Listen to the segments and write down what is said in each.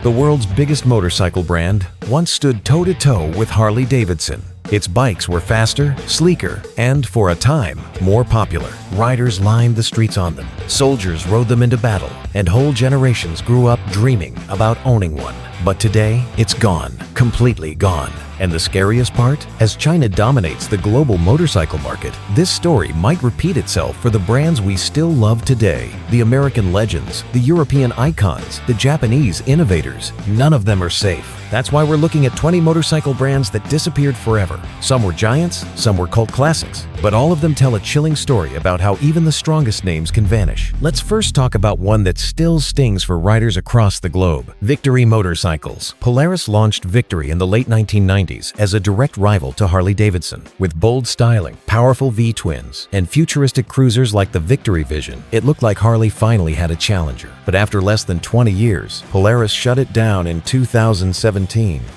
The world's biggest motorcycle brand once stood toe-to-toe with Harley-Davidson. Its bikes were faster, sleeker, and, for a time, more popular. Riders lined the streets on them, soldiers rode them into battle, and whole generations grew up dreaming about owning one. But today, it's gone, completely gone. And the scariest part? As China dominates the global motorcycle market, this story might repeat itself for the brands we still love today. The American legends, the European icons, the Japanese innovators, none of them are safe. That's why we're looking at 20 motorcycle brands that disappeared forever. Some were giants, some were cult classics, but all of them tell a chilling story about how even the strongest names can vanish. Let's first talk about one that still stings for riders across the globe: Victory motorcycles. Polaris launched Victory in the late 1990s as a direct rival to Harley-Davidson. With bold styling, powerful V-twins, and futuristic cruisers like the Victory Vision, it looked like Harley finally had a challenger. But after less than 20 years, Polaris shut it down in 2017.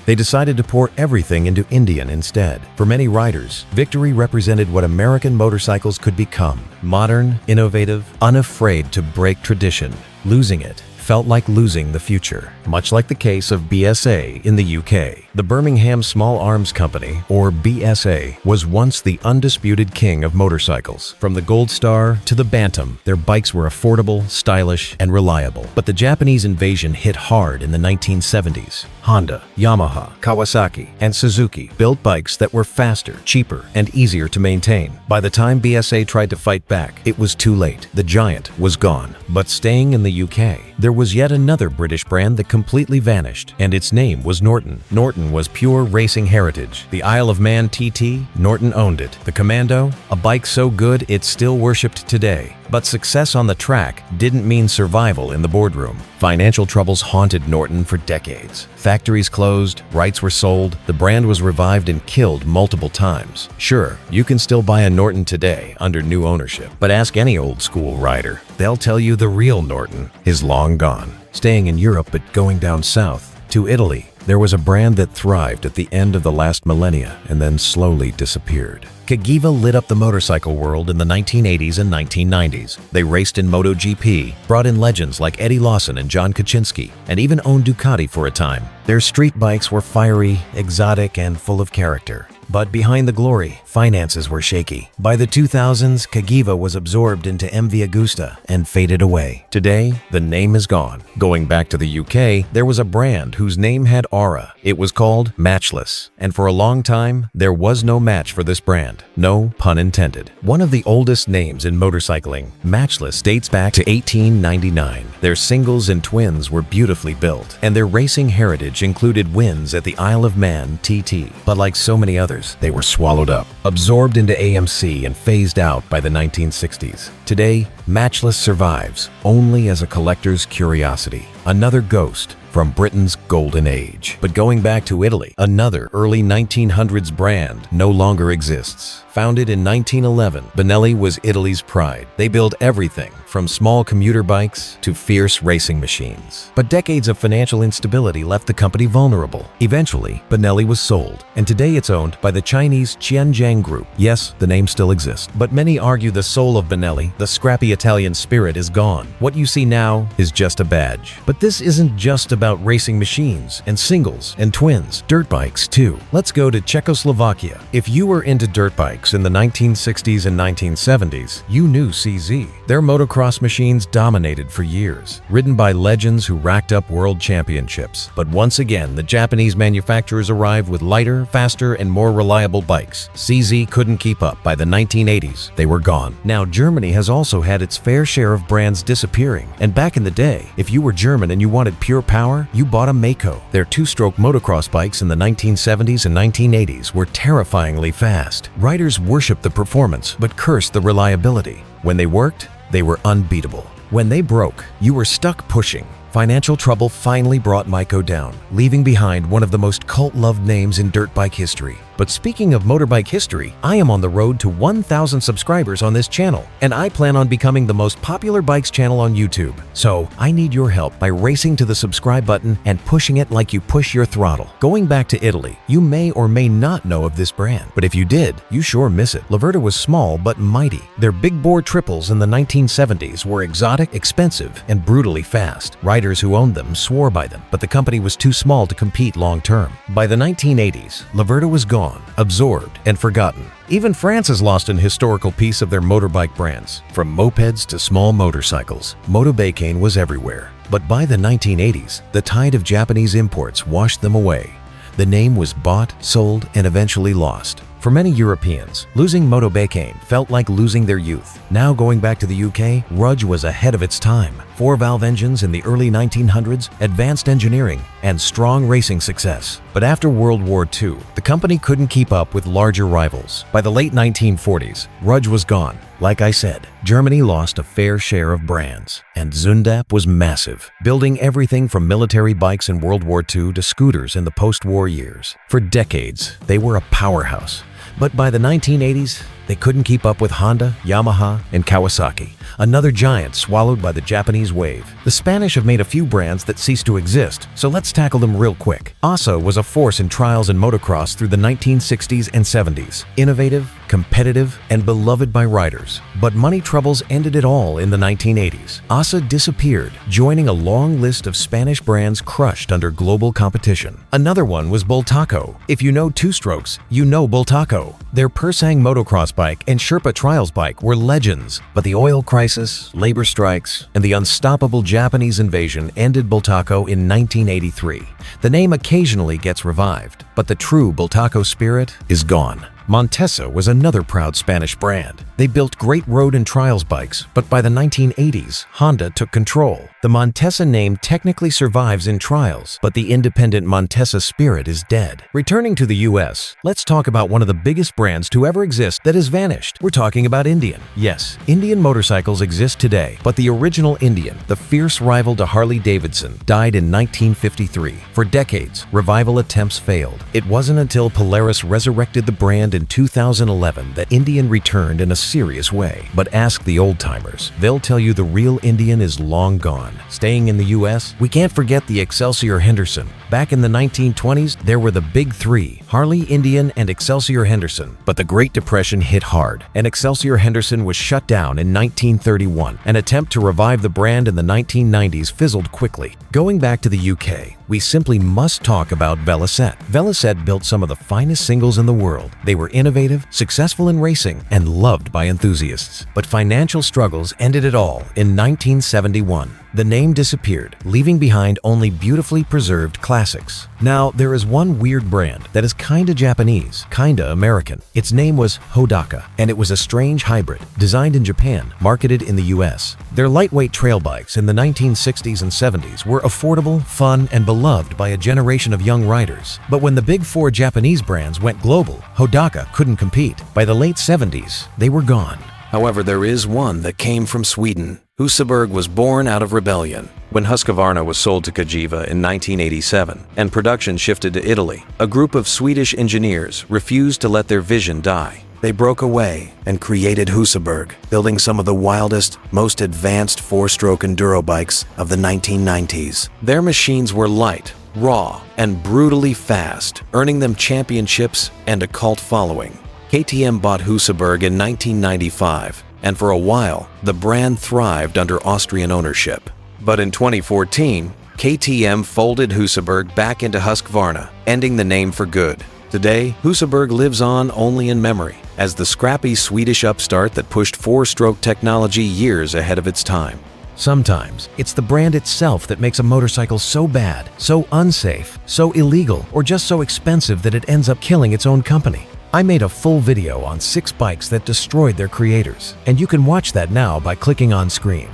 They decided to pour everything into Indian instead. For many riders, Victory represented what American motorcycles could become: modern, innovative, unafraid to break tradition. Losing it felt like losing the future, much like the case of BSA in the UK. The Birmingham Small Arms Company, or BSA, was once the undisputed king of motorcycles. From the Gold Star to the Bantam, their bikes were affordable, stylish, and reliable. But the Japanese invasion hit hard in the 1970s. Honda, Yamaha, Kawasaki, and Suzuki built bikes that were faster, cheaper, and easier to maintain. By the time BSA tried to fight back, it was too late. The giant was gone. But staying in the UK, there was yet another British brand that completely vanished, and its name was Norton. Norton was pure racing heritage. The Isle of Man TT, Norton owned it. The Commando, a bike so good it's still worshipped today. But success on the track didn't mean survival in the boardroom. Financial troubles haunted Norton for decades. Factories closed, rights were sold, the brand was revived and killed multiple times. Sure, you can still buy a Norton today under new ownership, but ask any old school rider. They'll tell you the real Norton is long gone. Staying in Europe but going down south to Italy, there was a brand that thrived at the end of the last millennia and then slowly disappeared. Cagiva lit up the motorcycle world in the 1980s and 1990s. They raced in MotoGP, brought in legends like Eddie Lawson and John Kaczynski, and even owned Ducati for a time. Their street bikes were fiery, exotic, and full of character. But behind the glory, finances were shaky. By the 2000s, Cagiva was absorbed into MV Agusta and faded away. Today, the name is gone. Going back to the UK, there was a brand whose name had aura. It was called Matchless. And for a long time, there was no match for this brand. No pun intended. One of the oldest names in motorcycling, Matchless dates back to 1899. Their singles and twins were beautifully built, and their racing heritage included wins at the Isle of Man TT. But like so many others, they were swallowed up, absorbed into AMC, and phased out by the 1960s. Today, Matchless survives only as a collector's curiosity, another ghost from Britain's golden age. But going back to Italy, another early 1900s brand no longer exists. Founded in 1911, Benelli was Italy's pride. They built everything from small commuter bikes to fierce racing machines. But decades of financial instability left the company vulnerable. Eventually, Benelli was sold, and today it's owned by the Chinese Qianjiang Group. Yes, the name still exists, but many argue the soul of Benelli, the scrappy Italian spirit, is gone. What you see now is just a badge. But this isn't just about racing machines and singles and twins, dirt bikes too. Let's go to Czechoslovakia. If you were into dirt bikes in the 1960s and 1970s, you knew CZ. Their motocross machines dominated for years, ridden by legends who racked up world championships. But once again, the Japanese manufacturers arrived with lighter, faster, and more reliable bikes. CZ couldn't keep up. By the 1980s, they were gone. Now, Germany has also had its fair share of brands disappearing. And back in the day, if you were German and you wanted pure power, you bought a Mako. Their two-stroke motocross bikes in the 1970s and 1980s were terrifyingly fast. Riders worshipped the performance but cursed the reliability. When they worked, they were unbeatable. When they broke, you were stuck pushing. Financial trouble finally brought Mako down, leaving behind one of the most cult-loved names in dirt bike history. But speaking of motorbike history, I am on the road to 1,000 subscribers on this channel, and I plan on becoming the most popular bikes channel on YouTube. So I need your help by racing to the subscribe button and pushing it like you push your throttle. Going back to Italy, you may or may not know of this brand, but if you did, you sure miss it. Laverda was small but mighty. Their big bore triples in the 1970s were exotic, expensive, and brutally fast. Riders who owned them swore by them, but the company was too small to compete long term. By the 1980s, Laverda was gone, absorbed, and forgotten. Even France has lost an historical piece of their motorbike brands. From mopeds to small motorcycles, Motobake was everywhere. But by the 1980s, the tide of Japanese imports washed them away. The name was bought, sold, and eventually lost. For many Europeans, losing Motobake felt like losing their youth. Now going back to the UK, Rudge was ahead of its time. 4-valve engines in the early 1900s, advanced engineering, and strong racing success. But after World War II, the company couldn't keep up with larger rivals. By the late 1940s, Rudge was gone. Like I said, Germany lost a fair share of brands, and Zundap was massive, building everything from military bikes in World War II to scooters in the post-war years. For decades, they were a powerhouse. But by the 1980s, they couldn't keep up with Honda, Yamaha, and Kawasaki, another giant swallowed by the Japanese wave. The Spanish have made a few brands that ceased to exist, so let's tackle them real quick. Asa was a force in trials and motocross through the 1960s and 70s. Innovative, competitive, and beloved by riders. But money troubles ended it all in the 1980s. Asa disappeared, joining a long list of Spanish brands crushed under global competition. Another one was Bultaco. If you know two-strokes, you know Bultaco. Their Persang motocross bike and Sherpa Trials bike were legends, but the oil crisis, labor strikes, and the unstoppable Japanese invasion ended Bultaco in 1983. The name occasionally gets revived, but the true Bultaco spirit is gone. Montesa was another proud Spanish brand. They built great road and trials bikes, but by the 1980s, Honda took control. The Montesa name technically survives in trials, but the independent Montesa spirit is dead. Returning to the US, let's talk about one of the biggest brands to ever exist that has vanished. We're talking about Indian. Yes, Indian motorcycles exist today, but the original Indian, the fierce rival to Harley-Davidson, died in 1953. For decades, revival attempts failed. It wasn't until Polaris resurrected the brand in 2011 that Indian returned in a serious way. But ask the old-timers. They'll tell you the real Indian is long gone. Staying in the US, we can't forget the Excelsior Henderson. Back in the 1920s, there were the big three, Harley, Indian, and Excelsior Henderson. But the Great Depression hit hard, and Excelsior Henderson was shut down in 1931. An attempt to revive the brand in the 1990s fizzled quickly. Going back to the UK, we simply must talk about Velocette. Velocette built some of the finest singles in the world. They were innovative, successful in racing, and loved by enthusiasts. But financial struggles ended it all in 1971. The name disappeared, leaving behind only beautifully preserved classics. Now, there is one weird brand that is kinda Japanese, kinda American. Its name was Hodaka, and it was a strange hybrid, designed in Japan, marketed in the US. Their lightweight trail bikes in the 1960s and 70s were affordable, fun, and beloved by a generation of young riders. But when the big four Japanese brands went global, Hodaka couldn't compete. By the late 70s, they were gone. However, there is one that came from Sweden. Husaberg was born out of rebellion. When Husqvarna was sold to Cagiva in 1987 and production shifted to Italy, a group of Swedish engineers refused to let their vision die. They broke away and created Husaberg, building some of the wildest, most advanced four-stroke enduro bikes of the 1990s. Their machines were light, raw, and brutally fast, earning them championships and a cult following. KTM bought Husaberg in 1995, and for a while, the brand thrived under Austrian ownership. But in 2014, KTM folded Husaberg back into Husqvarna, ending the name for good. Today, Husaberg lives on only in memory, as the scrappy Swedish upstart that pushed four-stroke technology years ahead of its time. Sometimes, it's the brand itself that makes a motorcycle so bad, so unsafe, so illegal, or just so expensive that it ends up killing its own company. I made a full video on 6 bikes that destroyed their creators, and you can watch that now by clicking on screen.